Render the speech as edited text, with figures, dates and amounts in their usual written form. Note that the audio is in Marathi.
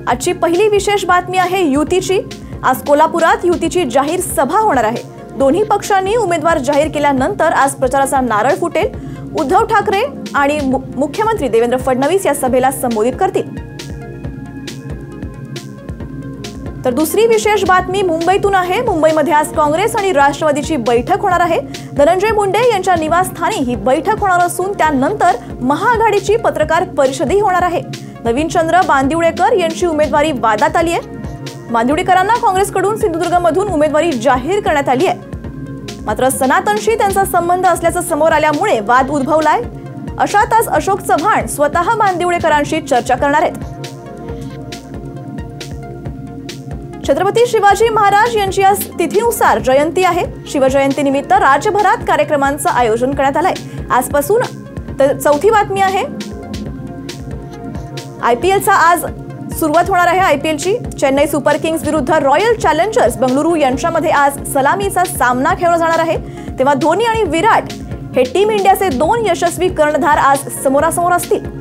आजची पहिली विशेष बातमी आहे युतीची। आज कोल्हापुरात युतीची जाहीर सभा होणार आहे। दोन्ही पक्षांनी उमेदवार जाहीर केल्यानंतर आज प्रचाराचा नारळ फुटेल। उद्धव ठाकरे आणि मुख्यमंत्री देवेंद्र फडणवीस या सभेला संबोधित करतील। तर दुसरी विशेष बातमी मुंबईतून आहे। मुंबईमध्ये आज काँग्रेस आणि राष्ट्रवादीची बैठक होणार आहे। धनंजय मुंडे यांच्या निवासस्थानी ही बैठक होणार असून त्यानंतर महाआघाडीची पत्रकार परिषदही होणार आहे। नवीनचंद्र बांदिवडेकर यांची उमेदवारी वादात आली आहे। बांदिवडेकरांना काँग्रेसकडून सिंधुदुर्गमधून उमेदवारी जाहीर करण्यात आली आहे। मात्र सनातनशी त्यांचा संबंध असल्याचं समोर आल्यामुळे वाद उद्भवलाय। अशातच अशोक चव्हाण स्वतः बांदिवडेकरांशी चर्चा करणार आहेत। छत्रपती शिवाजी महाराज यांची आज तिथीनुसार जयंती आहे। शिवजयंतीनिमित्त राज्यभरात कार्यक्रमांचं आयोजन करण्यात आलंय। आजपासून तर चौथी बातमी आहे। आयपीएलचा आज सुरुवात होणार आहे। आयपीएलची चेन्नई सुपर किंग्स विरुद्ध रॉयल चॅलेंजर्स बंगळुरू यांच्यामध्ये आज सलामीचा सामना खेळला जाणार आहे। तेव्हा धोनी आणि विराट हे टीम इंडियाचे दोन यशस्वी कर्णधार आज समोरासमोर असतील।